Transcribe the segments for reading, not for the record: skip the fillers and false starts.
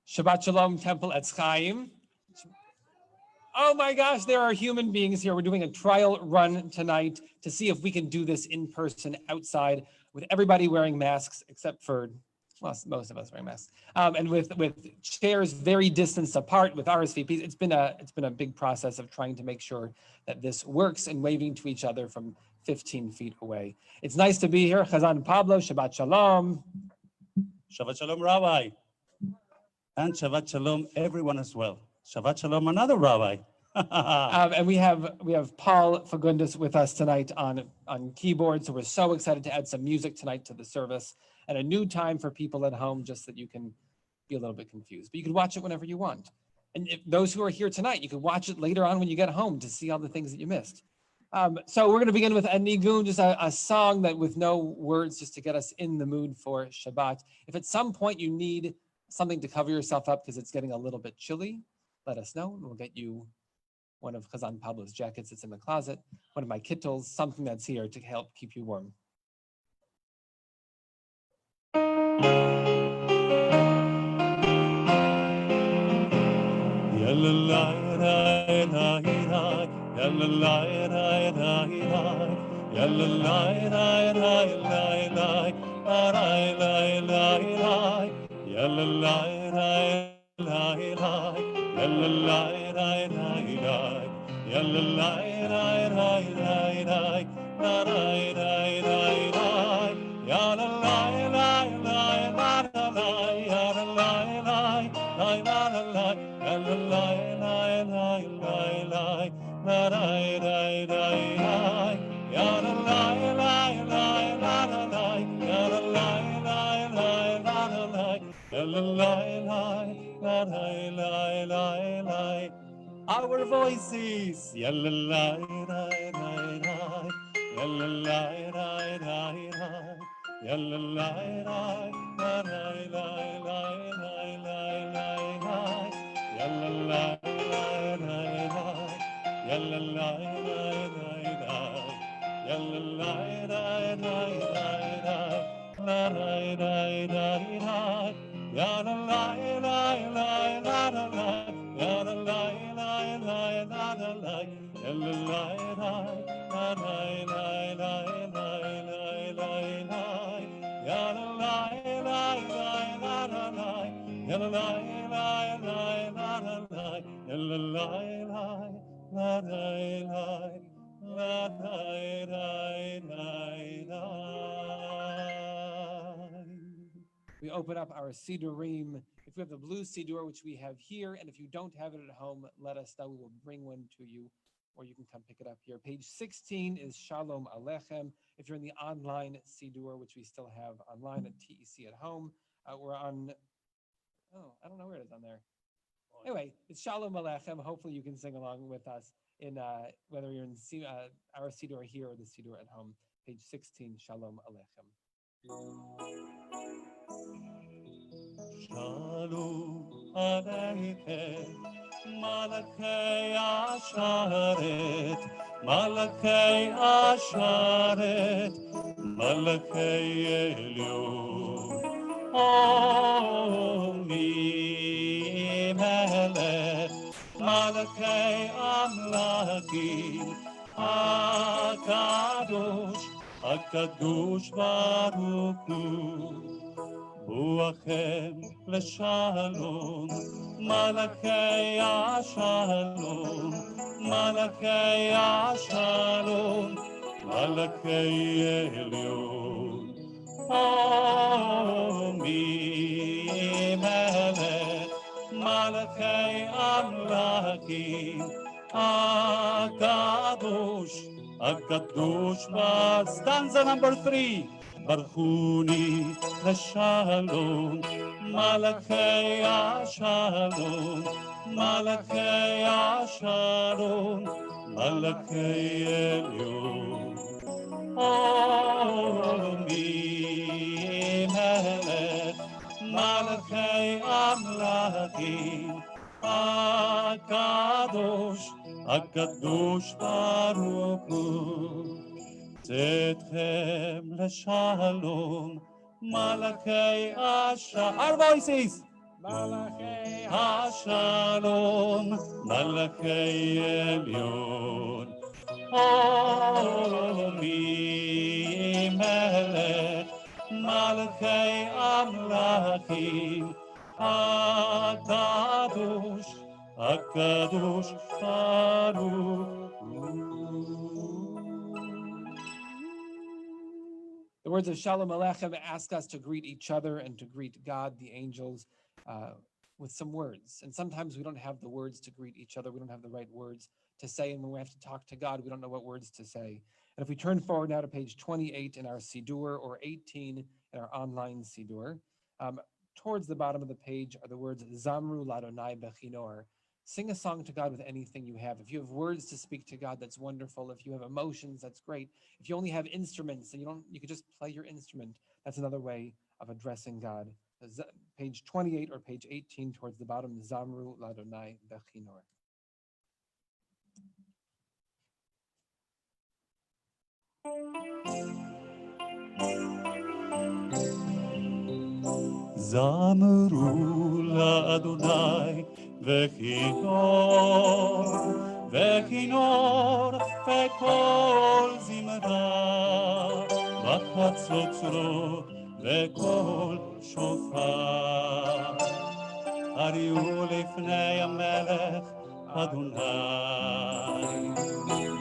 Shabbat Shalom, Temple Etz Chaim. Oh my gosh, there are human beings here. We're doing a trial run tonight to see if we can do this in person outside with everybody wearing masks, except for, well, most of us wearing masks, and with chairs very distanced apart with RSVPs. It's been a big process of trying to make sure that this works and waving to each other from 15 feet away. It's nice to be here. Hazzan, Pablo, Shabbat Shalom. Shabbat Shalom, Rabbi. And Shabbat Shalom, everyone as well. Shabbat Shalom, another Rabbi. And we have Paul Fagundes with us tonight on keyboard. So we're so excited to add some music tonight to the service and a new time for people at home, just that you can be a little bit confused. But you can watch it whenever you want. And those who are here tonight, you can watch it later on when you get home to see all the things that you missed. So we're going to begin with a nigun, just a song that with no words, just to get us in the mood for Shabbat. If at some point you need something to cover yourself up because it's getting a little bit chilly, let us know and we'll get you one of Hazzan Pablo's jackets that's in the closet, one of my kittles, something that's here to help keep you warm. Our voices. We open up our Sidurim. If we have the blue Sidur, which we have here, and if you don't have it at home, let us know. We will bring one to you, or you can come pick it up here. Page 16 is Shalom Aleichem. If you're in the online Sidur, which we still have online at TEC at home, we're on, I don't know where it is on there. Anyway, it's Shalom Aleichem. Hopefully you can sing along with us in whether you're in our Sidur here or the Sidur at home. Page 16, Shalom Aleichem. Shalom Aleichem, Malakei Asharet, Malakei Asharet, Malakei Elyon, Omi Melech, Malakei Amlakim, HaKadosh, HaKadosh Baruch Hu. Ruachem l'shalom, Malakei Ashalom, Malakei Ashalom, Malakei Elyon. Omi Melech, Malakei Amlakim, HaKadosh, HaKadosh. Stanza number 3. Barchuni l'shalom, Malakei Ashalom, Malakei Ashalom, Malakei Elyon. Omi Melech, Malakei Amlakim, HaKadosh, HaKadosh Baruch Hu. Zetchem l'shalom, Malakei Asha. Our voices. Malachei השלום, מלאכי עליון. מי מלך, מלכי המלכים, הקדוש, הקדוש ברוך הוא. The words of Shalom Aleichem ask us to greet each other and to greet God, the angels, with some words. And sometimes we don't have the words to greet each other. We don't have the right words to say. And when we have to talk to God, we don't know what words to say. And if we turn forward now to page 28 in our Siddur, or 18 in our online Siddur, towards the bottom of the page are the words Zamru Ladonai Bechinor. Sing a song to God with anything you have. If you have words to speak to God, that's wonderful. If you have emotions, that's great. If you only have instruments and you could just play your instrument, that's another way of addressing God. Page 28 or page 18 towards the bottom, Zamru Ladonai Bechinor. זמרו לאדוני וכינור, וכינור וכל זמרה, בחצוצרות וכל שופר. הריעו לפני המלך אדוני,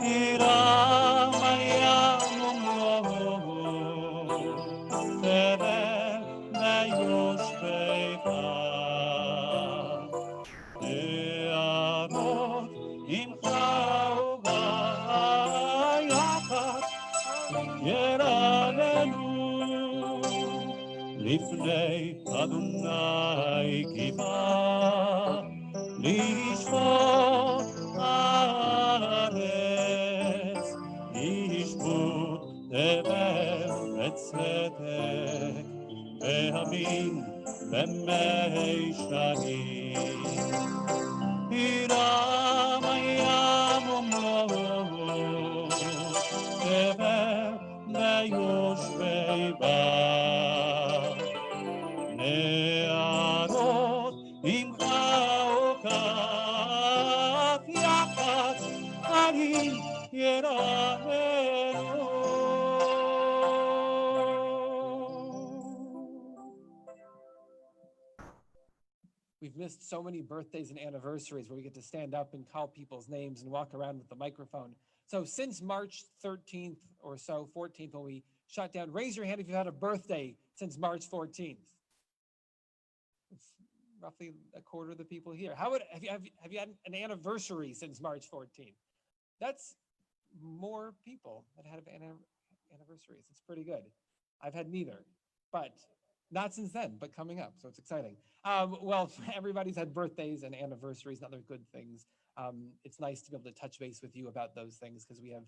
ירם ים ומלואו, תבל ויושבך, הערות עמך וביחד ירננו, לפני אדוני גבעה, לשפוט הארץ, ישפוט דבר וצדק, והמין ומי שנים. ירם הים ומלואו, דבר ויושבי בה, נערות עמך וכף יחד, אני ירננו. We've missed so many birthdays and anniversaries where we get to stand up and call people's names and walk around with the microphone. So since March 13th or so, 14th, when we shut down, raise your hand if you've had a birthday since March 14th. It's roughly a quarter of the people here. Have you had an anniversary since March 14th? That's more people that had anniversaries. It's pretty good. I've had neither, but not since then, but coming up, so it's exciting. Well, everybody's had birthdays and anniversaries and other good things. It's nice to be able to touch base with you about those things because we have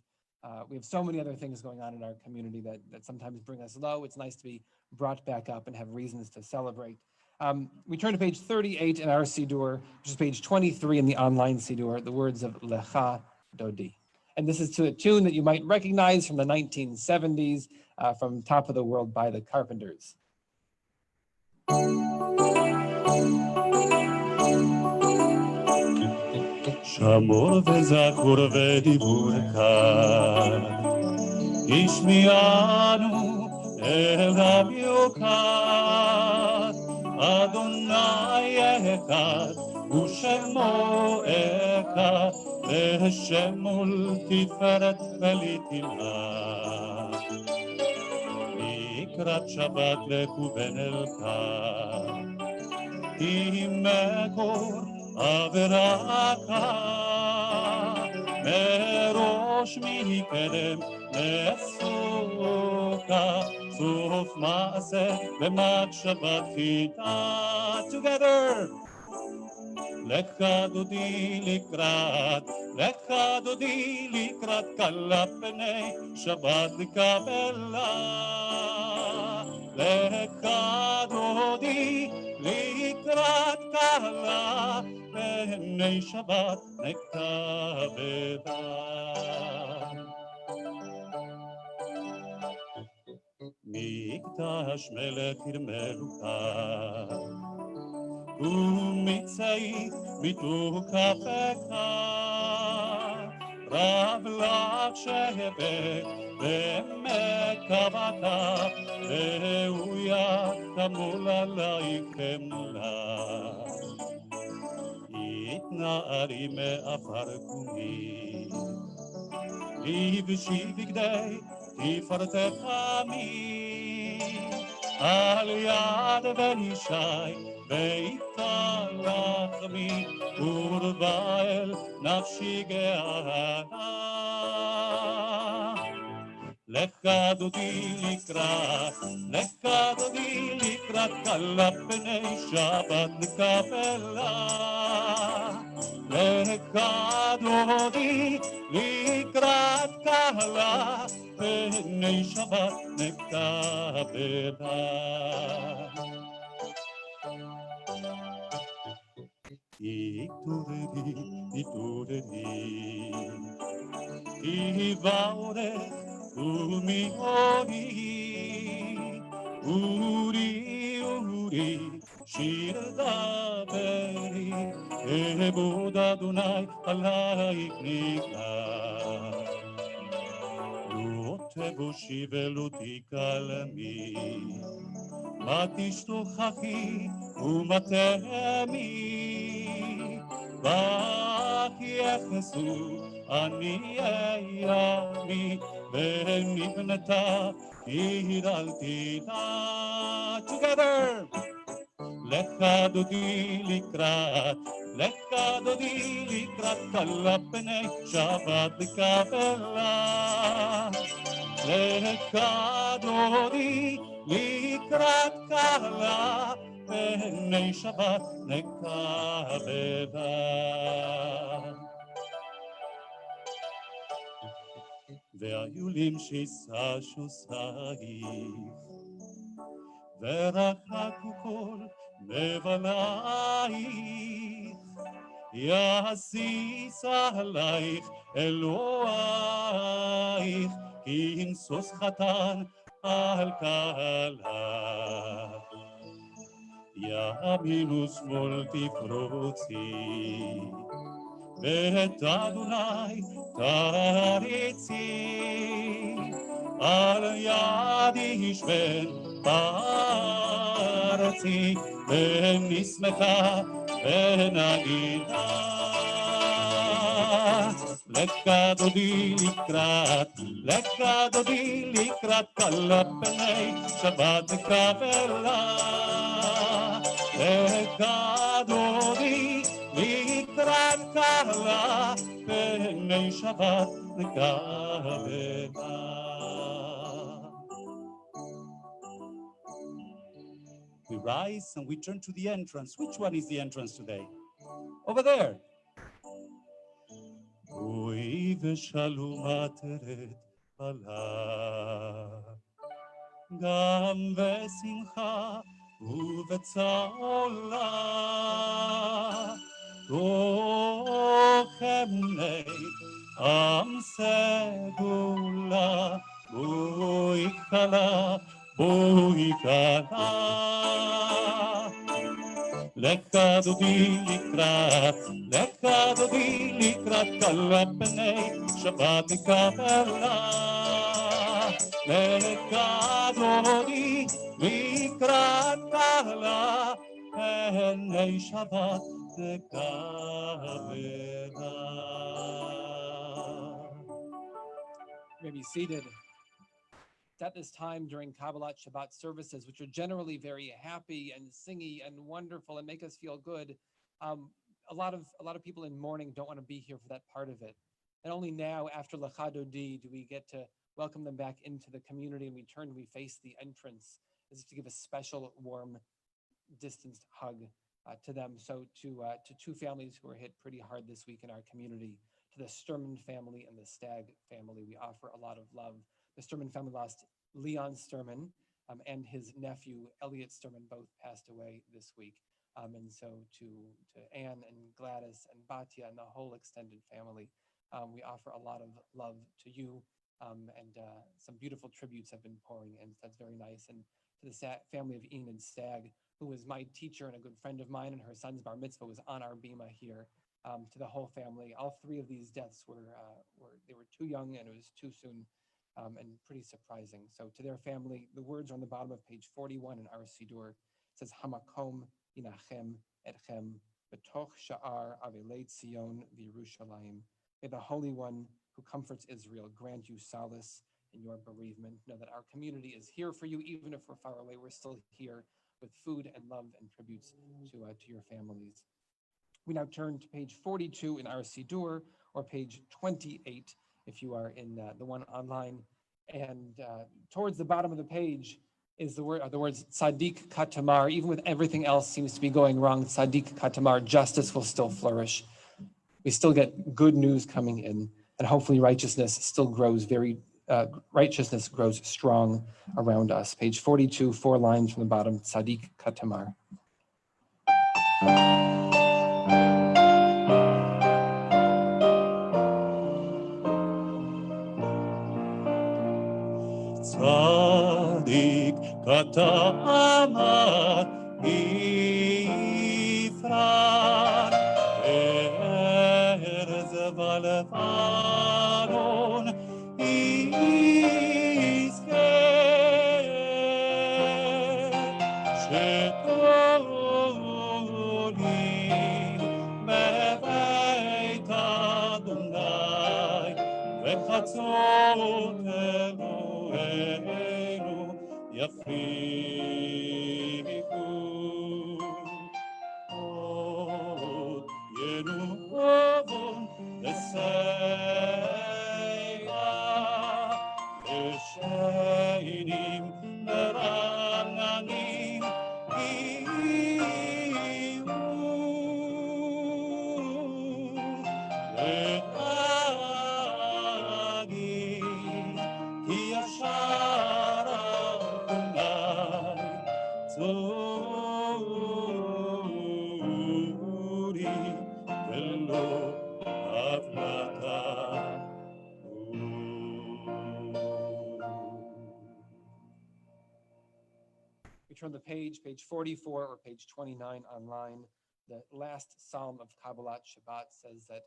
so many other things going on in our community that sometimes bring us low. It's nice to be brought back up and have reasons to celebrate. We turn to page 38 in our Siddur, which is page 23 in the online Siddur, the words of Lecha Dodi. And this is to a tune that you might recognize from the 1970s, from Top of the World by the Carpenters. שמור וזכור ודיבור קל, השמיענו אל המיוחד, אדוני אחד ושמו אחד, ושמו לתפארת ולתהילה. לקראת שבת לכו ונלכה, כי מקור Averbach, מראש מקדם לסוכה, סוף מעשה במחשבת חיטה. Together! לך דודי לקראת כלה פני שבת לקבלה. לך דודי לקראת כלה פני שבת נקבלה. מקדש מלך ירמלוך, ומצאי מתוקפך רב לך שבט ומקבתה ראויה תמול עלי חמלה התנערי מעבר קומי לבשי בגדי תפארתך עמי על יד בנישי ויתלחמי ורבה אל נפשי גאה לך דודי לקראת כלה פני שבת נקבלה לך דודי לקראת כלה פני שבת נקבלה התעוררי כי באורך ומיורי אורי שיר דברי אעבוד אדוני עלייך נקרא לא תבושי ולא תקלמי מה תשתוכחי ומה תהמי בך יחסו אני איימי ונבנתה עיר אל תדע together לך דודי לקראת כלה פני שבת נקבלה לך דודי לקראת כלה פני שבת נקבלה והיו למשיסה שוסייך ורחקו כל מבלייך יסיס עלייך אלוהיך כי ינשוש חתן על כלה ימין ושמאל תפרוצי ואת אדוני תריצי על יד ישבן בארצי ונשמחה ונגינה לך דודי לקראת כלה פני שבת נקבלה לך דודי לקראת כלה פני שבת נקבלה We rise and we turn to the entrance. Which one is the entrance today? Over there. Oi ושלום עטרת פלה גם בשמחה ובצהלה תוך אמוני עם סגולה בואי כלה לך דודי לקראת כלה פני שבת נקבלה לך דודי לקראת כלה פני שבת נקבלה You may be seated. It's at this time during Kabbalat Shabbat services, which are generally very happy and singy and wonderful and make us feel good. A lot of people in mourning don't want to be here for that part of it. And only now, after Lecha Dodi, do we get to welcome them back into the community, and we face the entrance as if to give a special, warm, distanced hug to them. So to two families who were hit pretty hard this week in our community, to the Sturman family and the Stagg family, we offer a lot of love. The Sturman family lost Leon Sturman and his nephew, Elliot Sturman, both passed away this week. And so to Anne and Gladys and Batya and the whole extended family, we offer a lot of love to you. And some beautiful tributes have been pouring in. That's very nice. And to the family of Ian and Stagg, who was my teacher and a good friend of mine, and her son's bar mitzvah was on our bima here. To the whole family, all three of these deaths were they were too young and it was too soon, and pretty surprising. So to their family, the words are on the bottom of page 41 in our Siddur. It says Hamakom Inachem Etchem Betoch Sha'ar Avilei Tzion V'Yerushalayim. May the Holy One who comforts Israel grant you solace in your bereavement. Know that our community is here for you, even if we're far away. We're still here with food and love and tributes to your families. We now turn to page 42 in our Siddur, or page 28 if you are in the one online. And towards the bottom of the page is the words Tzaddik Katamar. Even with everything else seems to be going wrong, Tzaddik Katamar, justice will still flourish. We still get good news coming in, and hopefully righteousness still grows righteousness grows strong around us. Page 42, 4 lines from the bottom, Tzaddik Katamar. Tzadik katamar Yifran Erez Valvaron Yizker Shetolim Bebeit Adonai Vechatzot Eloheinu Yafriku Od Yenukovon LeseyaEsheinim Merananim We turn the page 44 or page 29 online. The last psalm of Kabbalat Shabbat says that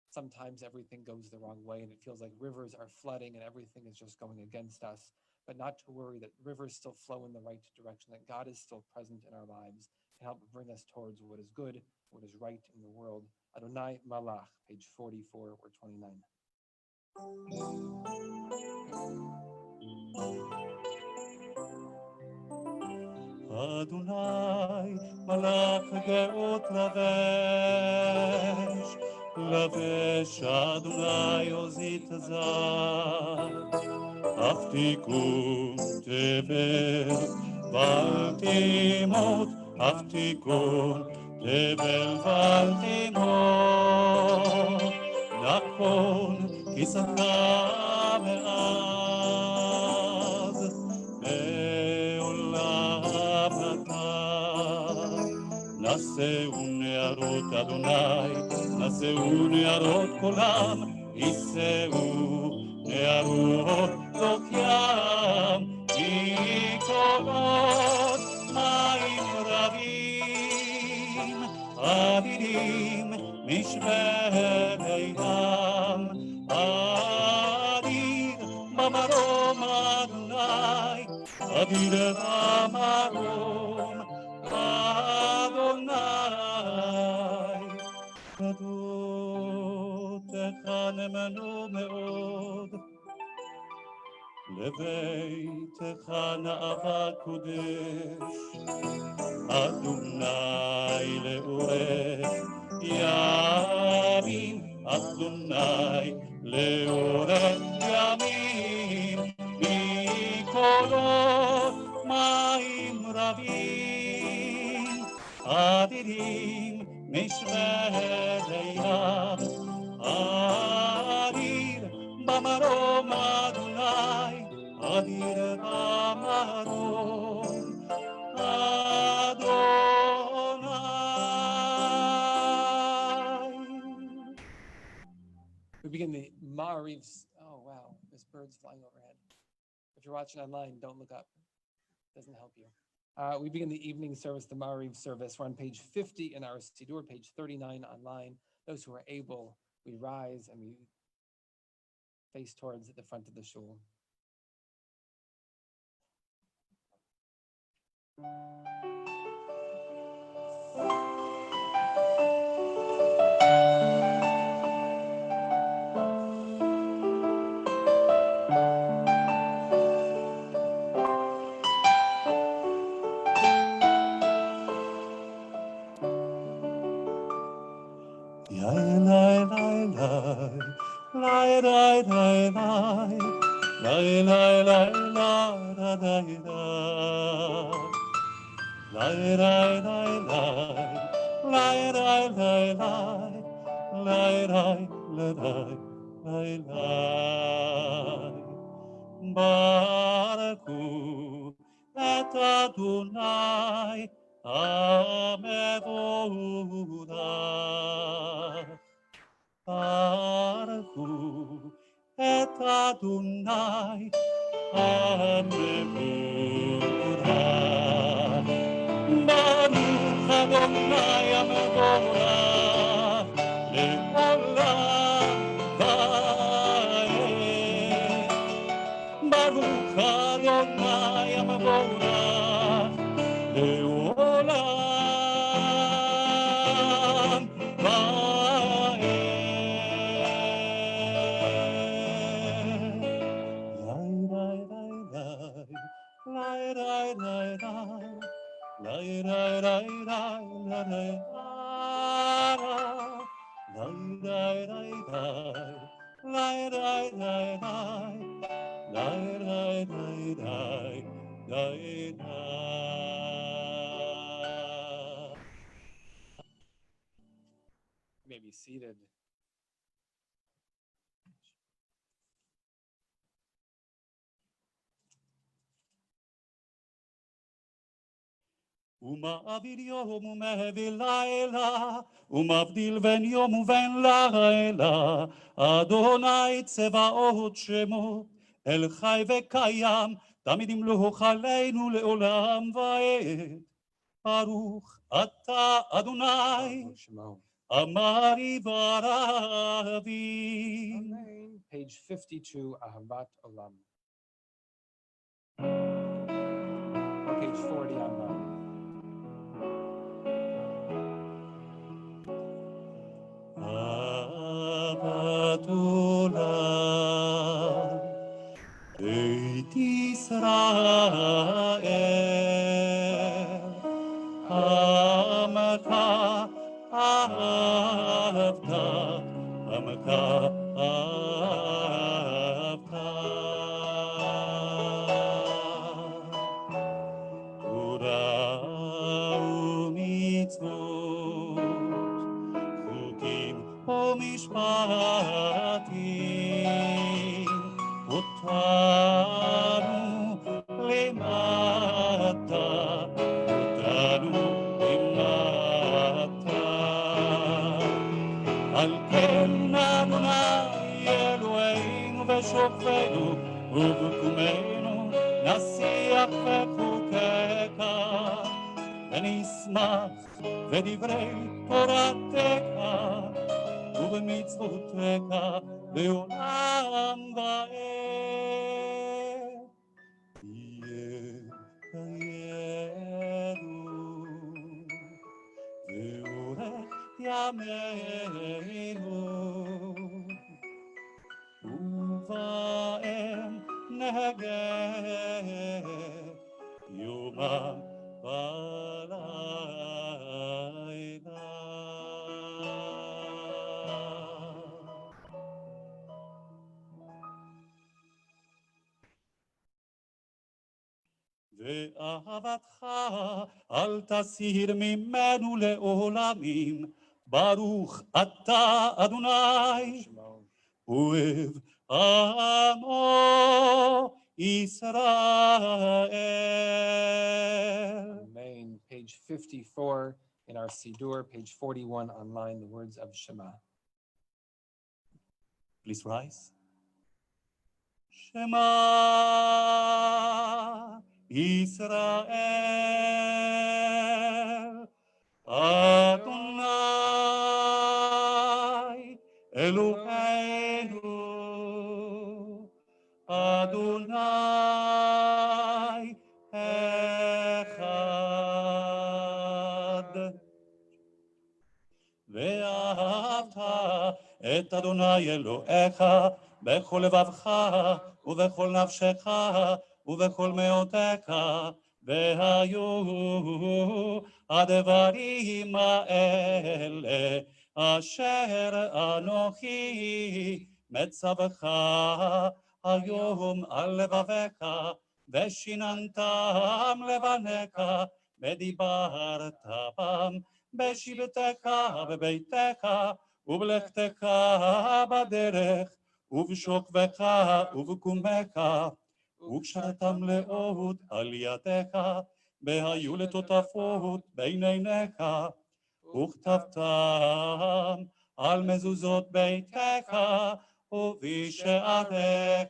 sometimes everything goes the wrong way and it feels like rivers are flooding and everything is just going against us, but not to worry that rivers still flow in the right direction, that God is still present in our lives, can help bring us towards what is good, what is right in the world. Adonai Malach, page 44 or 29. Adonai, malach geot lavesh Adonai ozit zad, aftikum tevel valtimot, aftikum tevel valtimot, nakon kisaka me'az, נשאו נערות אדוני, נשאו נערות קולם, יישאו נערות לא ים, מקולות מים רבים, אדירים משמעיהם, אדיר במרום אדוני, אדיר במרום Adonai, גדולתך נאמנו מאוד, לביתך נאווה קודש, אדוני לאורך ימים, אדוני לאורך ימים, מקולות מים רבים, אדירים משמעיהם, אדיר במרום אדוני, אדיר במרום Adonai. We begin the Ma'ariv's. Oh, wow, there's birds flying overhead. If you're watching online, don't look up. It doesn't help you. We begin the evening service, the Ma'ariv service. We're on page 50 in our Siddur, page 39 online. Those who are able, we rise and we face towards the front of the shul. Baruch et Adonai Amevodah. Baruch et Adonai Amevodah. Baruch Adonai Amevodah. Le'olam va'ed. Baruch Adonai Amevodah. Le'olam va'ed. You may be seated. ומעביר יום ומהביא לילה, ומבדיל בין יום ובין לילה, אדוני צבאות שמו, אל חי וקיים, תמיד ימלוך עלינו לעולם ועד. ברוך אתה אדוני, אמרי ברבים. Amen. Page 52, Ahavat Olam. Or page 40 online. אהבת עולם, בית ישראל, עמך אהבת, עמך אהבת. תורה ומצוות, חוקים ומשפטים, אותנו למטה, אותנו למטה. על כן אדוני אלוהינו ושופטנו ובקומנו נשיח בחוקיך ונשמח בדברי תורתך ובמצוותיך לעולם ועד. יהיה חיינו ואורך ימינו ובהם נגד יומם ולילה. ואהבתך אל תסיר ממנו לעולמים. ברוך אתה אדוני, אוהב עמו ישראל. Amen. Page 54 in our Siddur, page 41 online, the words of Shema. Please rise. Shema Israel, Adonai, Eloheinu, Adonai, Echad. ואהבת את אדוני אלוהיך בכל לבבך ובכל נפשך ובכל מאודך, והיו הדברים האלה אשר אנוכי מצווך היום על לבביך, ושיננתם לבניך ודיברת בם בשבתך בביתך ובלכתך בדרך ובשוכבך ובקומך, וקשרתם לאות על ידיך, והיו לטוטפות בין עיניך, וכתבתם על מזוזות ביתך ובשעריך.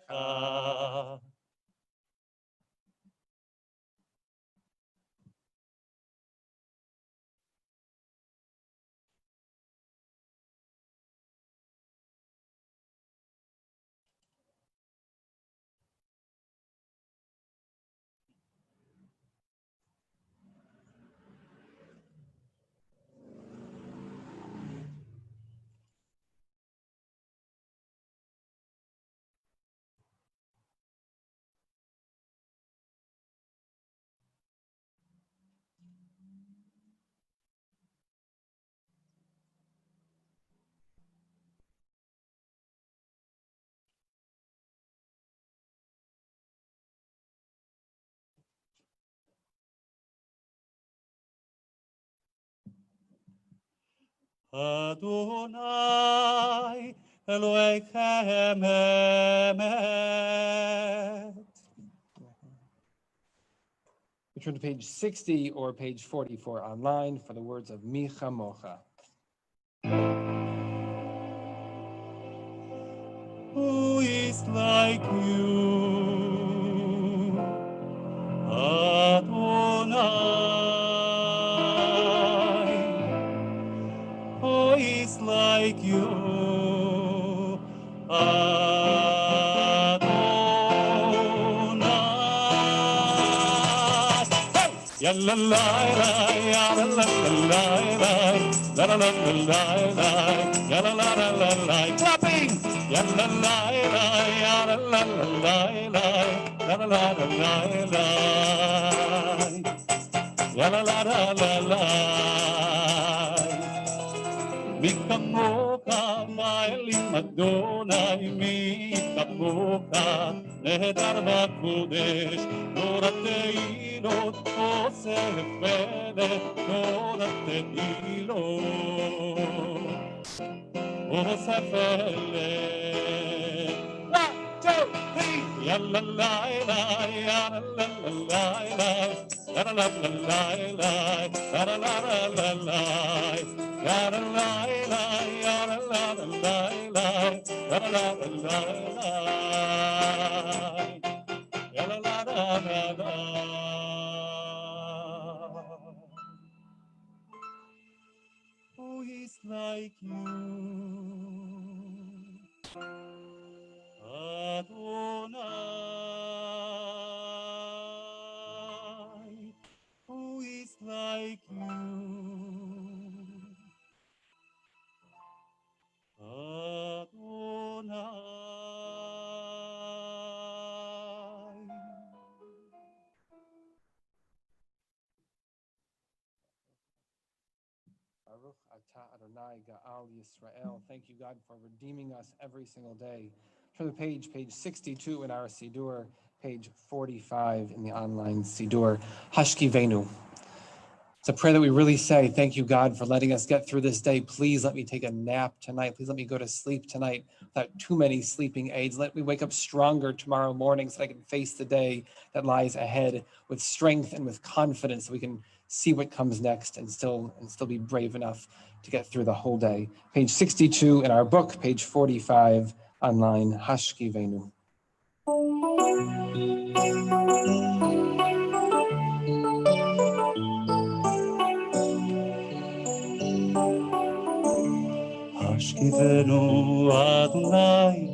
Adonai Elohechem emet. We turn to page 60 or page 44 online for the words of Mi Chamocha. Who is like you, Adonai? Who is like you, Adonai? Hey! Yalla la la, yalla la la la, la la la la la, yalla la la la la, clapping. Yalla la la, yalla la la la, la la la la la, yalla la la la la. Mi kamoka ma'elim Adonai, mi kamoka nehedar b'kodesh, Torah teilot osef melech, Torah teilot osef melech. 1, 2, 3, yalla la la, yalla la la la, la la la la la, la la la la la. La la la la, la la la la la, la la la la la, la la la la. Who is like you, Adonai? Who is like you, Adonai? Baruch atah Adonai Ga'al Yisrael. Thank you, God, for redeeming us every single day. Turn the page 62 in our Siddur, page 45 in the online Siddur. Hashkivenu. It's a prayer that we really say, thank you, God, for letting us get through this day. Please let me take a nap tonight. Please let me go to sleep tonight without too many sleeping aids. Let me wake up stronger tomorrow morning so I can face the day that lies ahead with strength and with confidence so we can see what comes next and still be brave enough to get through the whole day. Page 62 in our book, page 45 online, Hashkivenu. השכיבנו אדוני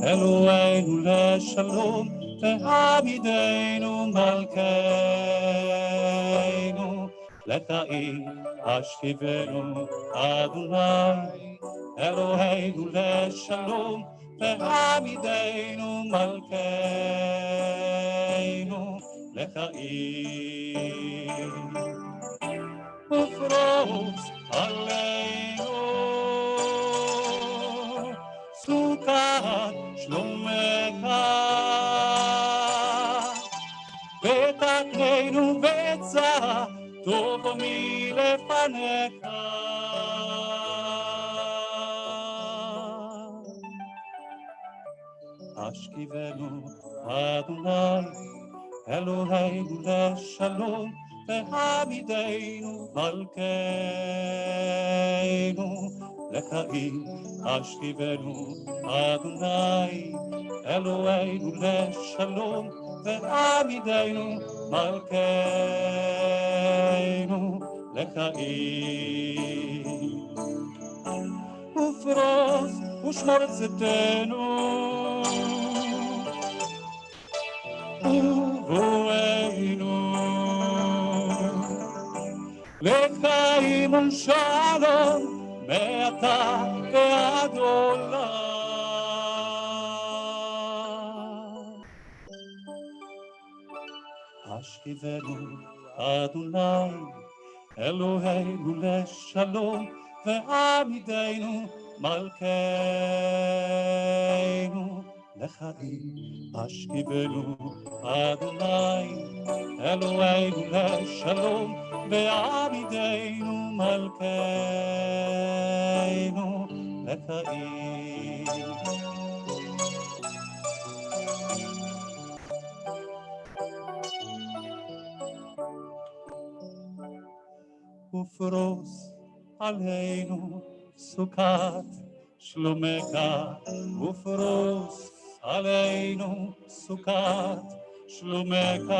אלוהינו לשלום והעמידנו מלכנו לחיים השכיבנו אדוני אלוהינו לשלום והעמידנו מלכנו לחיים ופרוץ עלינו סוכת שלומך ותקננו בצע טוב מלפניך השכיבנו אדוני אלוהינו לשלום והעמידנו מלכנו לחיים השכיבנו אדוני אלוהינו לשלום והעמידנו מלכנו לחיים ופרוס ושמור את צאתנו ובואנו לחיים ושלום מעתה ועד עולם השכיבנו אדוני אלוהינו לשלום ועמידנו מלכנו לחיים השכיבנו אדוני אלוהינו לשלום ועמידנו מלכנו לחיים ופרוס עלינו סוכת שלומך ופרוס עלינו סוכת שלומך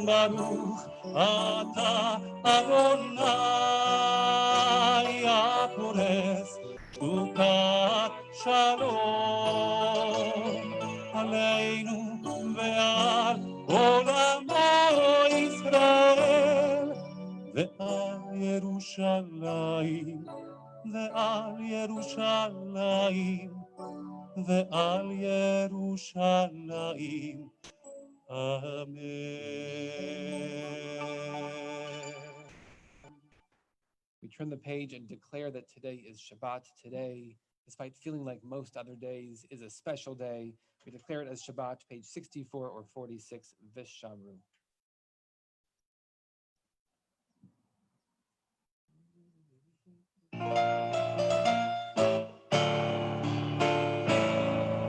ברוך אתה אדוני הפורס סוכת שלום עלינו ועל עולמו ישראל ועל ירושלים ועל ירושלים ועל ירושלים Amen. We turn the page and declare that today is Shabbat. Today, despite feeling like most other days, is a special day. We declare it as Shabbat, page 64 or 46, Vishamru.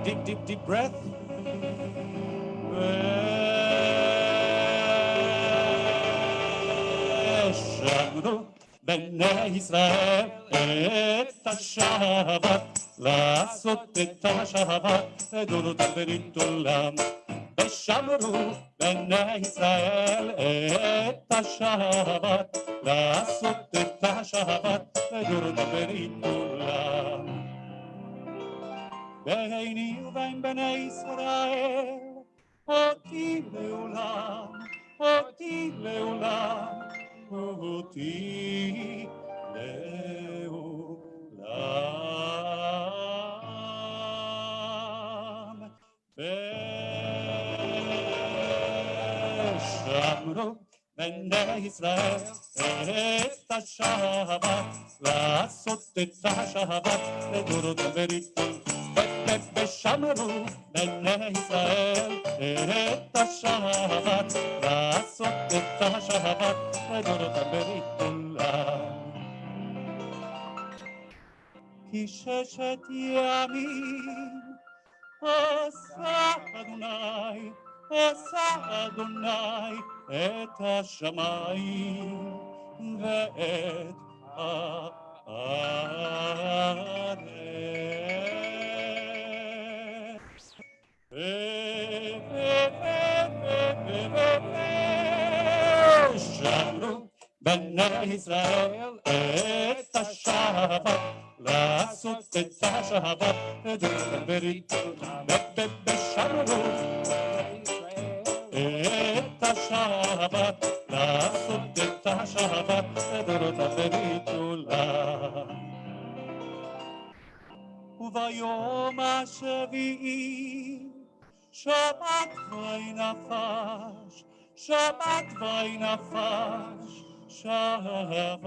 Deep, deep, deep breath. ושמרו בני ישראל את השבת לעשות את השבת לדורות ברית עולם ושמרו בני ישראל את השבת לעשות את השבת לדורות ברית עולם ביני ובין בני ישראל אותי לעולם אותי לעולם אותי לעולם ושמרו בני ישראל את השבת לעשות את השבת לדורות ברית ושמרו בני ישראל את השבת לעשות את השבת לדורות ברית עולם כי ששת ימים עשה אדוני את השמיים ואת הארץ ושמרו בני ישראל את השבת לעשות לעשות את השבת בריתולה בשמרו את השבת לעשות את השבת בריתולה וביום השביעי שבת וינפש שבת וינפש שבת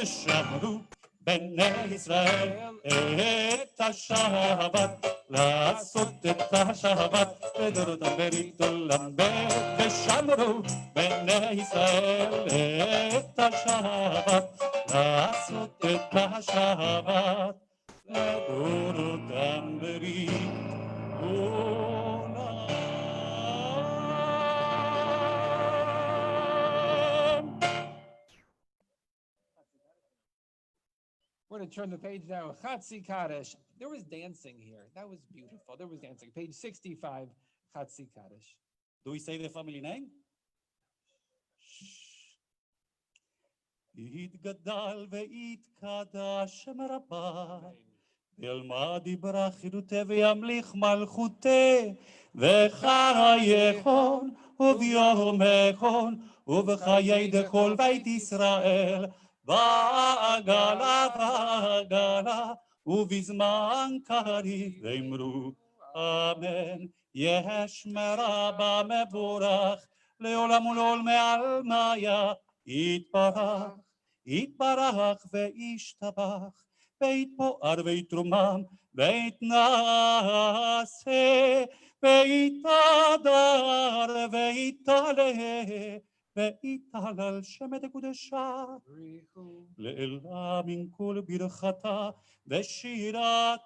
שמרו בני ישראל את השבת לעשות את השבת בדורותם ברית עולם ושמרו בני ישראל את השבת לעשות את השבת לדורותם ברית עולם. We're going to turn the page now. Chatzi Kaddish. There was dancing here. That was beautiful. There was dancing. Page 65, Chatzi Kaddish. Do we say the family name? יתגדל ויתקדש שם רבה ילמד יברכירותי וימליך מלכותי וחייכון וביומכון ובחיי דכל בית ישראל בעגלה בעגלה ובזמן קריב ואמרו אמן ישמרה במבורך לעולם ולעולמי עלמיה יתברך יתברך וישתבח ויתפאר ויתרומם ויתנשא ויתהדר ויתעלה ויתהלל שם קודשה לעילה מן כל ברכתה ושירתה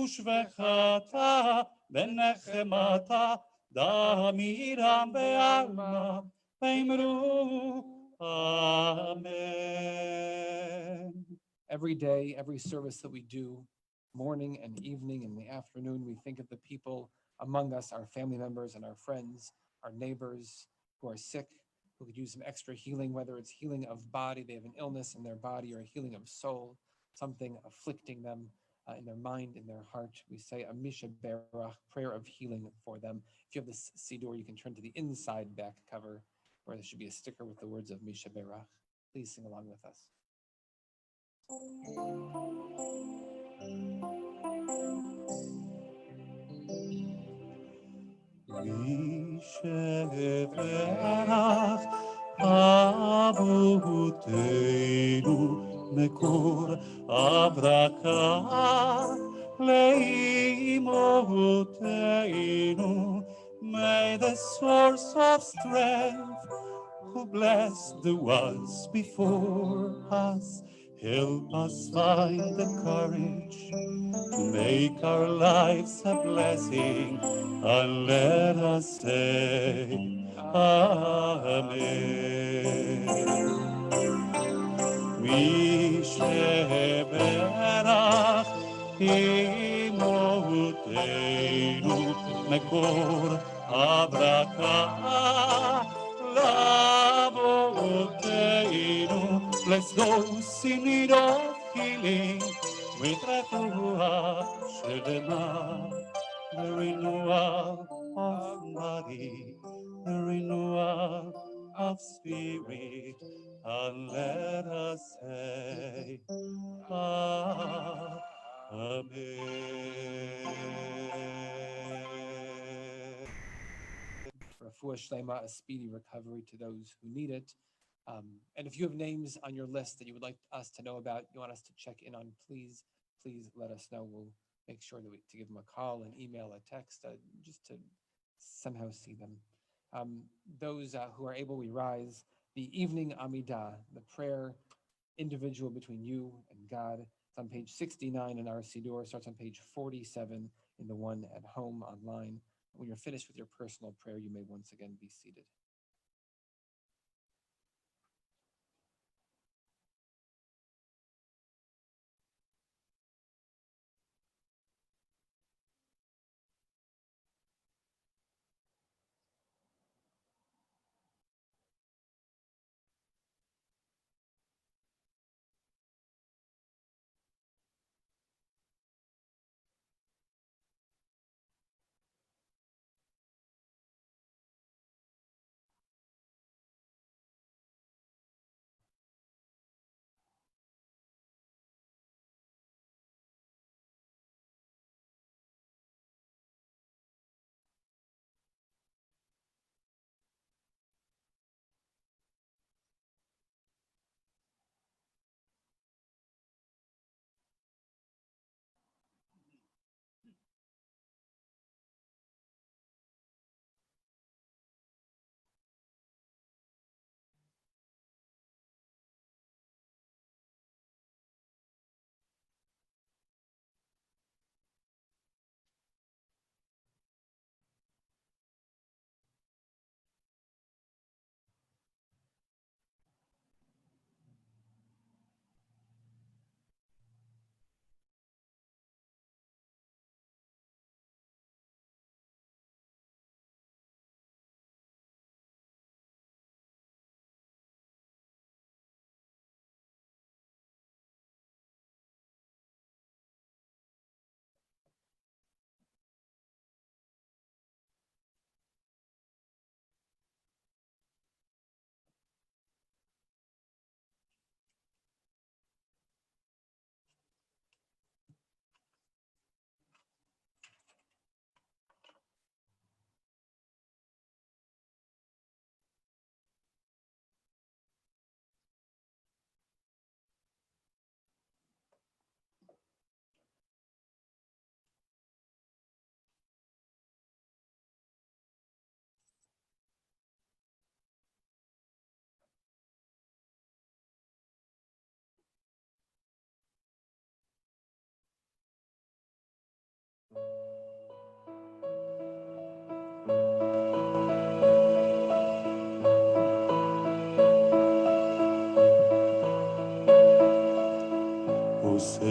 ושבחתה ונחמתה דמירם בעלמם ואמרו Amen. Every day, every service that we do, morning and evening and the afternoon, we think of the people among us, our family members and our friends, our neighbors who are sick, who could use some extra healing, whether it's healing of body, they have an illness in their body, or healing of soul, something afflicting them in their mind, in their heart. We say a Misha Berach, prayer of healing for them. If you have this Siddur, you can turn to the inside back cover, where there should be a sticker with the words of Misha Berach. Please sing along with us. Misha Berach Abuteinu Mekor Abraka Leimoteinu May the source of strength who blessed the ones before us help us find the courage to make our lives a blessing and let us say Amen. Misheberach Imoteinu Mekor Abraka Laboteinu. Bless those in need of healing with refuah shelema, the renewal of body, the renewal of spirit, and let us say Amen. Refuah Shlema, a speedy recovery to those who need it. And if you have names on your list that you would like us to know about, you want us to check in on, please let us know. We'll make sure that to give them a call, an email, a text, just to somehow see them. Those who are able, we rise. The evening Amidah, the prayer individual between you and God. It's on page 69 in our Siddur, starts on page 47 in the one at home online. When you're finished with your personal prayer, you may once again be seated.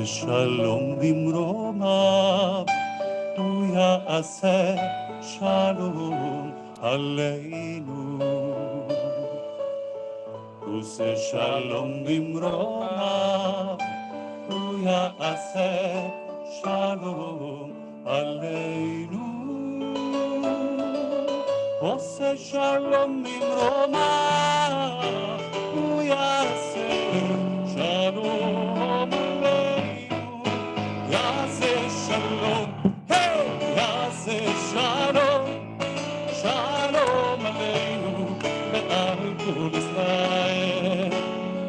שלום במרומיו, הוא יעשה שלום עלינו. עושה שלום במרומיו, הוא יעשה שלום עלינו. עושה שלום במרומיו, הוא יעשה שלום עלינו. יעשה שלום, יעשה שלום, שלום עלינו ועל כל ישראל.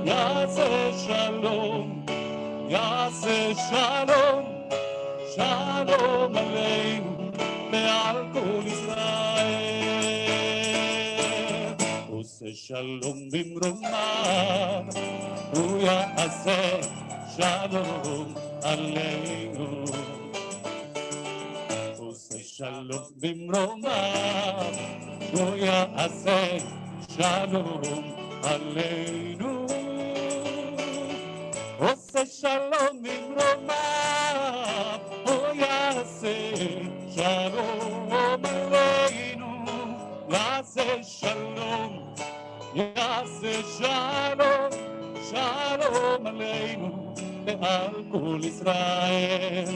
יעשה שלום, יעשה שלום, שלום עלינו ועל כל ישראל. עושה שלום במרומיו, הוא יעשה שלום עלינו. עושה שלום במרומיו, הוא יעשה שלום עלינו. עושה שלום במרומיו, הוא יעשה שלום עלינו. יעשה שלום, יעשה שלום, שלום עלינו ועל כל ישראל.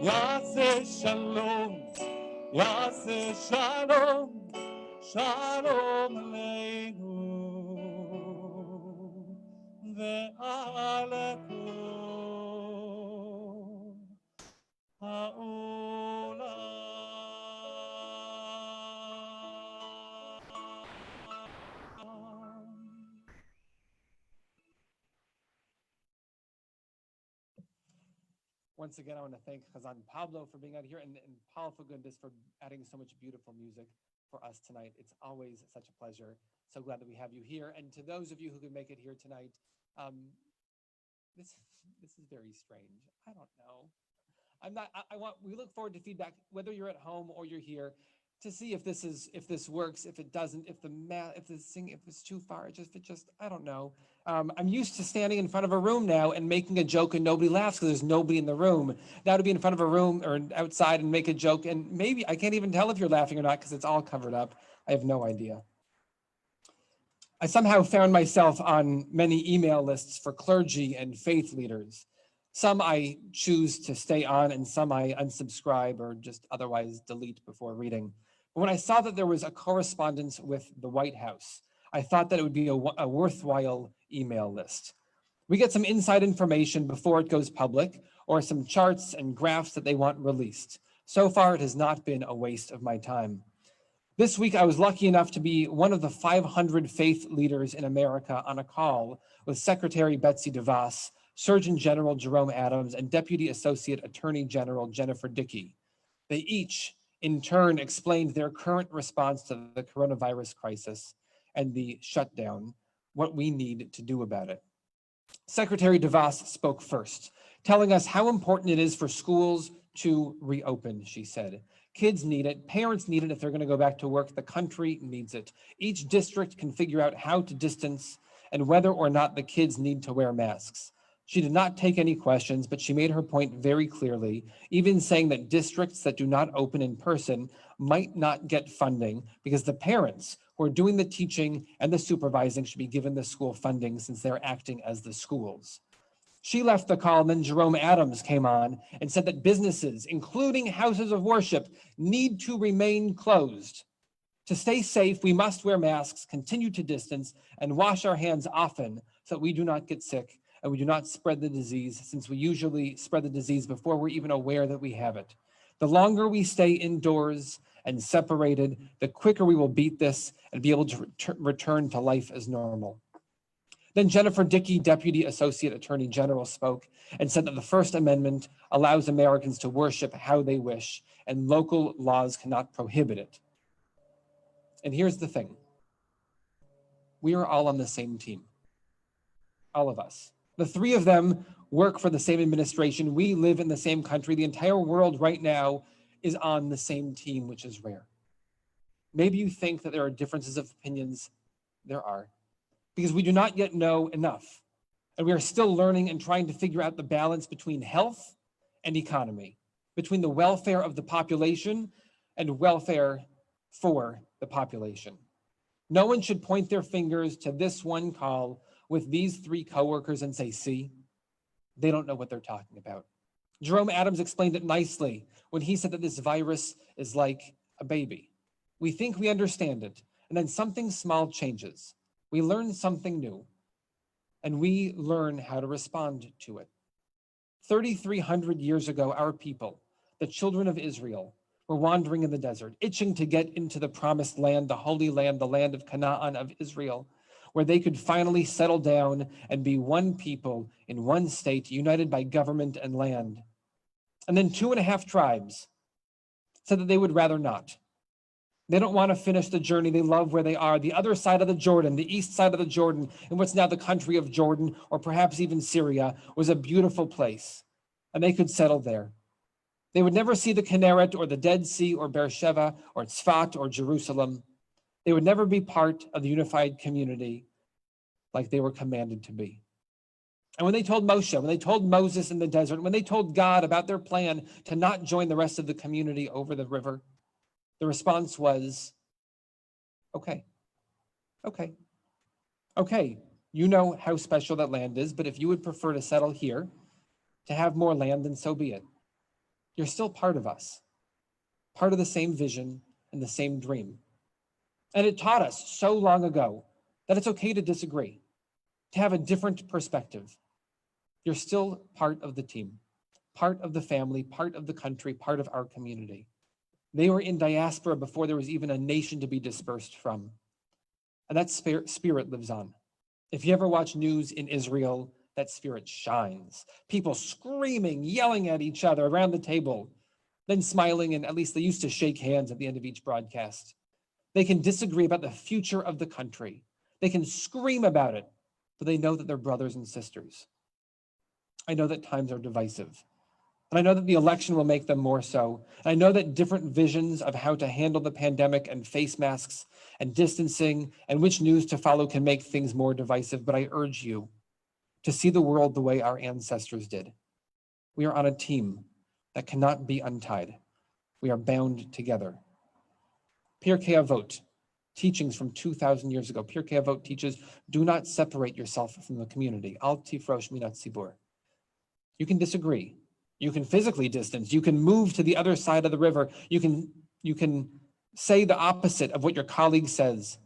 יעשה שלום, יעשה שלום, שלום עלינו ועל כל העולם. Once again, I want to thank Hazzan Pablo for being out here and Paul Fagundis for adding so much beautiful music for us tonight. It's always such a pleasure. So glad that we have you here. And to those of you who could make it here tonight, this is very strange. I don't know. We look forward to feedback, whether you're at home or you're here, to see if this works, if it doesn't, if it's too far, I don't know. I'm used to standing in front of a room now and making a joke and nobody laughs because there's nobody in the room. Now to be in front of a room or outside and make a joke, and maybe I can't even tell if you're laughing or not because it's all covered up. I have no idea. I somehow found myself on many email lists for clergy and faith leaders. Some I choose to stay on and some I unsubscribe or just otherwise delete before reading. But when I saw that there was a correspondence with the White House, I thought that it would be a worthwhile email list. We get some inside information before it goes public, or some charts and graphs that they want released. So far, it has not been a waste of my time. This week, I was lucky enough to be one of the 500 faith leaders in America on a call with Secretary Betsy DeVos, Surgeon General Jerome Adams, and Deputy Associate Attorney General Jennifer Dickey. They each, in turn, explained their current response to the coronavirus crisis and the shutdown, what we need to do about it. Secretary DeVos spoke first, telling us how important it is for schools to reopen, she said. Kids need it, parents need it if they're going to go back to work, the country needs it. Each district can figure out how to distance and whether or not the kids need to wear masks. She did not take any questions, but she made her point very clearly, even saying that districts that do not open in person might not get funding because the parents who are doing the teaching and the supervising should be given the school funding since they're acting as the schools. She left the call, and then Jerome Adams came on and said that businesses, including houses of worship, need to remain closed. To stay safe, we must wear masks, continue to distance, and wash our hands often so that we do not get sick and we do not spread the disease, since we usually spread the disease before we're even aware that we have it. The longer we stay indoors and separated, the quicker we will beat this and be able to return to life as normal. Then Jennifer Dickey, Deputy Associate Attorney General, spoke and said that the First Amendment allows Americans to worship how they wish, and local laws cannot prohibit it. And here's the thing. We are all on the same team. All of us. The three of them work for the same administration. We live in the same country. The entire world right now is on the same team, which is rare. Maybe you think that there are differences of opinions. There are. Because we do not yet know enough. And we are still learning and trying to figure out the balance between health and economy, between the welfare of the population and welfare for the population. No one should point their fingers to this one call with these three coworkers and say, see, they don't know what they're talking about. Jerome Adams explained it nicely when he said that this virus is like a baby. We think we understand it, and then something small changes. We learn something new, and we learn how to respond to it. 3,300 years ago, our people, the children of Israel, were wandering in the desert, itching to get into the promised land, the holy land, the land of Canaan of Israel, where they could finally settle down and be one people in one state, united by government and land. And then 2.5 tribes said that they would rather not. They don't want to finish the journey. They love where they are. The other side of the Jordan, the east side of the Jordan, in what's now the country of Jordan, or perhaps even Syria, was a beautiful place, and they could settle there. They would never see the Kinneret or the Dead Sea or Beersheba or Tzfat or Jerusalem. They would never be part of the unified community like they were commanded to be. And when they told Moshe, when they told Moses in the desert, when they told God about their plan to not join the rest of the community over the river, the response was, okay, you know how special that land is, but if you would prefer to settle here, to have more land, then so be it. You're still part of us, part of the same vision and the same dream. And it taught us so long ago that it's okay to disagree, to have a different perspective. You're still part of the team, part of the family, part of the country, part of our community. They were in diaspora before there was even a nation to be dispersed from. And that spirit lives on. If you ever watch news in Israel, that spirit shines. People screaming, yelling at each other around the table, then smiling, and at least they used to shake hands at the end of each broadcast. They can disagree about the future of the country. They can scream about it, but they know that they're brothers and sisters. I know that times are divisive. And I know that the election will make them more so. And I know that different visions of how to handle the pandemic and face masks and distancing and which news to follow can make things more divisive. But I urge you to see the world the way our ancestors did. We are on a team that cannot be untied. We are bound together. Pirkei Avot, teachings from 2,000 years ago. Pirkei Avot teaches, do not separate yourself from the community. Al tifrosh minat tzibur. You can disagree. You can physically distance. You can move to the other side of the river. You can say the opposite of what your colleague says.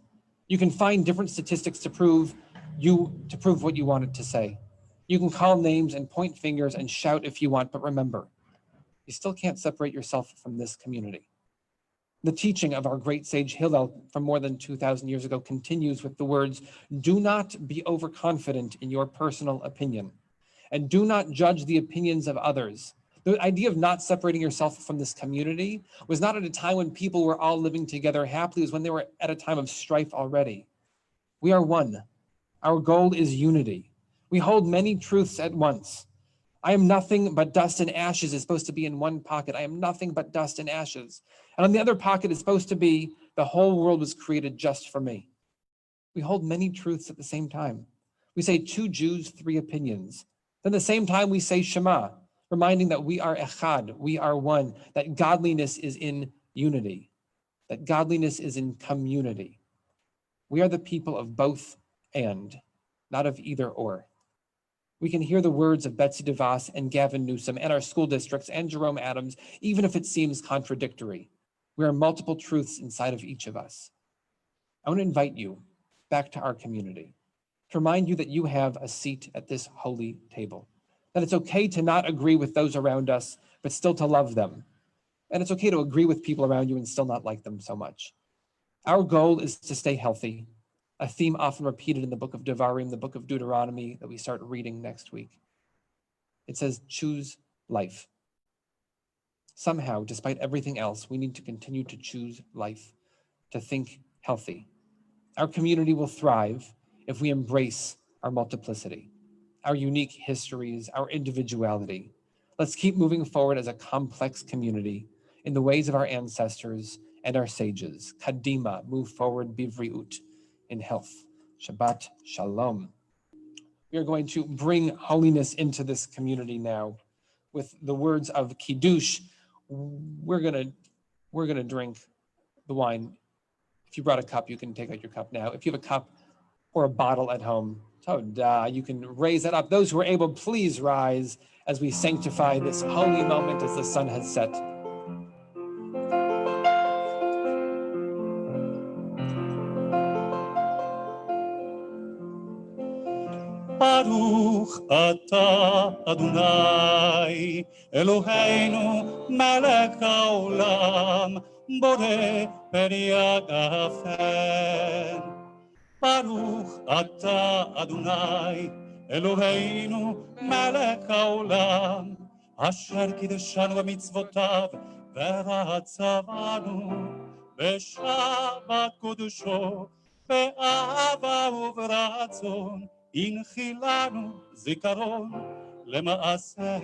You can find different statistics to prove what you wanted to say. You can call names and point fingers and shout if you want, but remember, you still can't separate yourself from this community. The teaching of our great sage Hillel from more than 2,000 years ago continues with the words, do not be overconfident in your personal opinion, and do not judge the opinions of others. The idea of not separating yourself from this community was not at a time when people were all living together happily. It was when they were at a time of strife already. We are one. Our goal is unity. We hold many truths at once. I am nothing but dust and ashes is supposed to be in one pocket. I am nothing but dust and ashes. And on the other pocket is supposed to be the whole world was created just for me. We hold many truths at the same time. We say 2 Jews, 3 opinions. Then at the same time we say Shema, reminding that we are echad, we are one, that godliness is in unity, that godliness is in community. We are the people of both and, not of either or. We can hear the words of Betsy DeVos and Gavin Newsom and our school districts and Jerome Adams, even if it seems contradictory. We are multiple truths inside of each of us. I want to invite you back to our community, to remind you that you have a seat at this holy table, that it's okay to not agree with those around us, but still to love them. And it's okay to agree with people around you and still not like them so much. Our goal is to stay healthy, a theme often repeated in the book of Devarim, the book of Deuteronomy that we start reading next week. It says, choose life. Somehow, despite everything else, we need to continue to choose life, to think healthy. Our community will thrive if we embrace our multiplicity, our unique histories, our individuality. Let's keep moving forward as a complex community in the ways of our ancestors and our sages. Kadima, move forward, bivriut, in health. Shabbat Shalom. we are going to bring holiness into this community now with the words of Kiddush. We're gonna drink the wine. If you brought a cup, you can take out your cup now. If you have a cup or a bottle at home, you can raise that up. Those who are able, please rise as we sanctify this holy moment as the sun has set. ברוך אתה אדוני אלוהינו מלך העולם בורא פרי הגפן. ברוך אתה אדוני אלוהינו מלך העולם אשר קידשנו במצוותיו ורצבנו בשבת קודשו באהבה וברצון הנחילנו זיכרון למעשה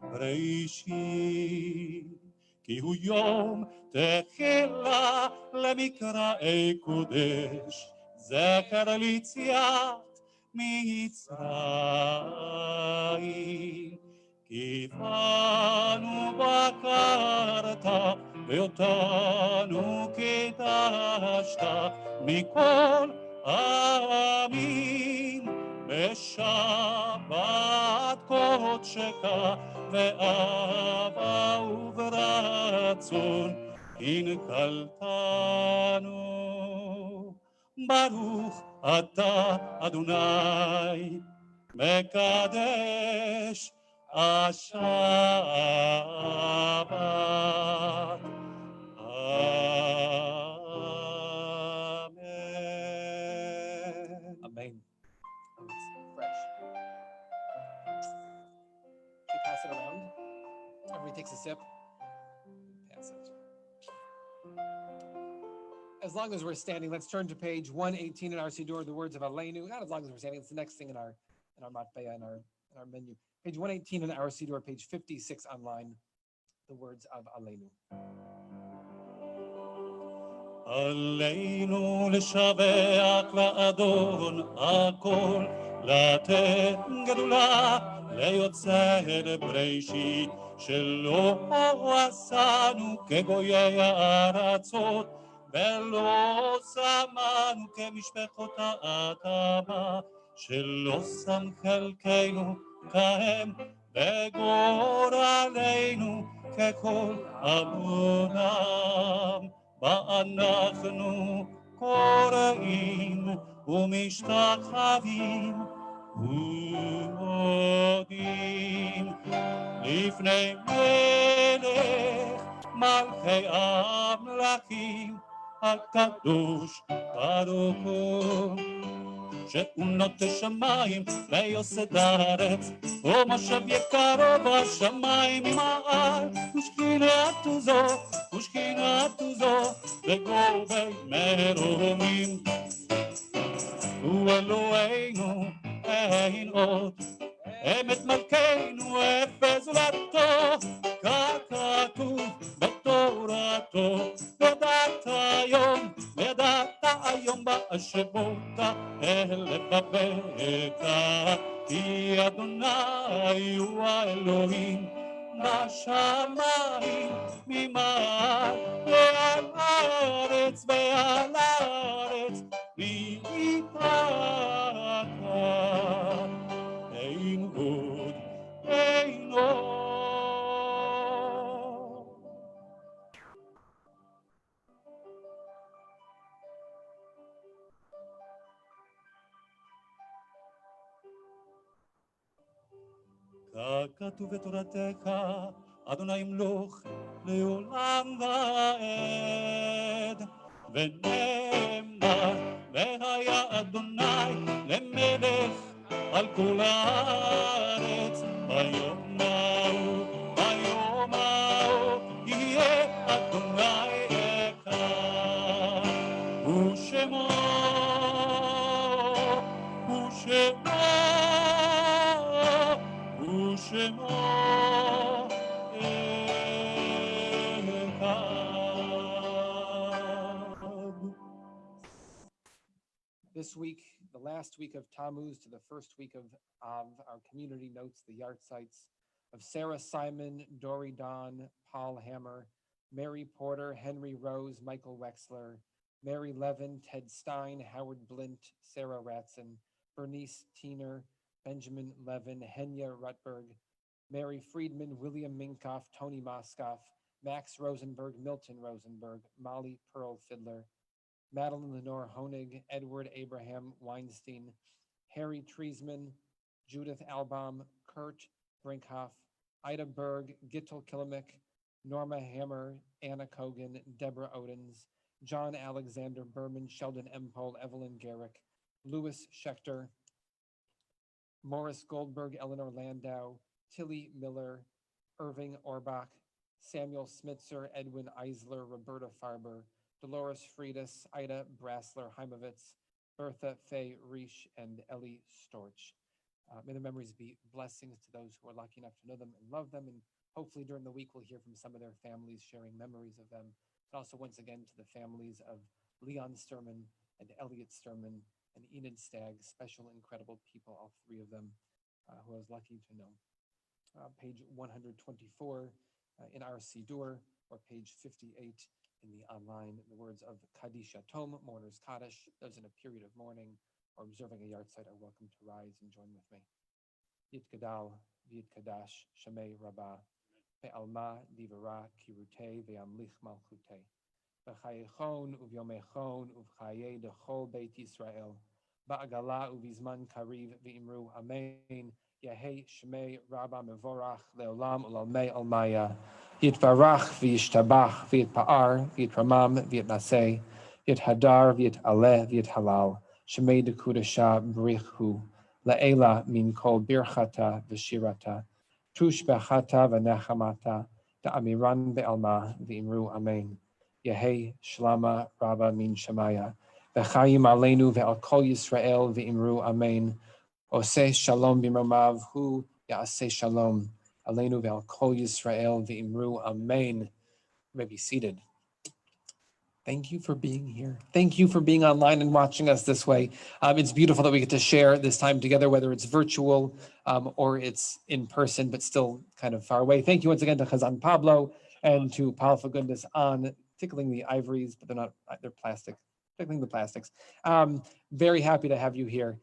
בראשית כי הוא יום תחילה למקראי קודש זכר ליציאת מצרים כי בנו בחרת ואותנו קידשת מכל העמים בשבת קודשך באהבה וברצון הנחלתנו. ברוך אתה אדוני מקדש השבת. Amen. It's fresh. Should we pass it around? Everybody takes a sip. Pass it. As long as we're standing, let's turn to page 118 in our Siddur, the words of Aleinu. Not as long as we're standing, it's the next thing in our matbeah, in our menu. Page 118 in our Siddur, page 56 online, the words of Aleinu. עלינו לשבח לאדון הכל, לתת גדולה ליוצא לבראשית, שלא עשנו כגויי הארצות, ולא שמנו כמשפחות האדמה, שלא שם חלקנו כהם, וגורלנו ככל עמונם. ואנחנו קוראים ומשתחווים ומודים לפני מלך מלכי המלכים הקדוש ברוך הוא שהוא נוטה שמיים ויוסד הארץ ומושב יקרו בשמיים ממעל ושכינתו זו וגובי מרומים הוא אלוהינו אין עוד אמת מלכנו אפס זולתו כך כתוב בתורתו ידעת היום באשבות אל לבביך כי אדוני הוא האלוהים בשמיים ממעל ועל הארץ ועל הארץ מתחת אין עוד אין עוד. ככתוב בתורתך אדוני ימלוך לעולם ועד ונאמר והיה אדוני למלך על כל הארץ ביום ההוא יהיה אדוני אחד ושמו This week, the last week of Tammuz to the first week of Av. Our community notes the yard sites of Sarah Simon, Dory Don, Paul Hammer, Mary Porter, Henry Rose, Michael Wexler, Mary Levin, Ted Stein, Howard Blint, Sarah Ratson, Bernice Tiener, Benjamin Levin, Henya Rutberg, Mary Friedman, William Minkoff, Tony Moskoff, Max Rosenberg, Milton Rosenberg, Molly Pearl Fiddler, Madeline Lenore Honig, Edward Abraham Weinstein, Harry Treisman, Judith Albaum, Kurt Brinkhoff, Ida Berg, Gittel Kilimick, Norma Hammer, Anna Kogan, Deborah Odens, John Alexander Berman, Sheldon Empole, Evelyn Garrick, Louis Schechter, Morris Goldberg, Eleanor Landau, Tilly Miller, Irving Orbach, Samuel Smitzer, Edwin Eisler, Roberta Farber, Dolores Friedis, Ida Brassler Heimovitz, Bertha Fay Reish, and Ellie Storch. May the memories be blessings to those who are lucky enough to know them and love them. And hopefully during the week, we'll hear from some of their families sharing memories of them. And also once again to the families of Leon Sturman and Elliot Sturman and Enid Stagg, special, incredible people, all three of them, who I was lucky to know. Page 124 in our Siddur, or page 58 in the online, the words of Kaddish Yatom, mourner's Kaddish. Those in a period of mourning or observing a yard site are welcome to rise and join with me. Yit Gadal, V'yit Kadash, Shemei Rabbah, Ve'alma Divara Kirute, Ve'amlich Malchute, V'chayechon Uvyomechon Uvchaye Dechol Beit Yisrael, Ba'agala Uvizman Kariv V'imru Amen, Yehei Shemei Rabbah Mevorach Le'olam Ulalmei Almaya, Yitvarach V'yishtabach V'yitpa'ar V'yitramam V'yitnaseh, Yithadar V'yitaleh V'yithalal, Shemei Dekudasha Brichu, La'ela Min Kol Birchata V'shirata, Tush Bechata V'nechamata, Da'amiran Be'alma V'imru Amen, Yehei Shlama Rabbah Min Shemaya, V'chayim Aleinu Ve'al Kol Yisrael V'imru Amen, Oseh Shalom B'imromav Hu Ya'aseh Shalom, Aleinu Ve'al Kol Yisrael V'imru Amen. You may be seated. Thank you for being here. Thank you for being online and watching us this way. It's beautiful that we get to share this time together, whether it's virtual or it's in person, but still kind of far away. Thank you once again to Hazzan Pablo and to Paul Fagundes on tickling the ivories, but they're plastic, tickling the plastics. Very happy to have you here.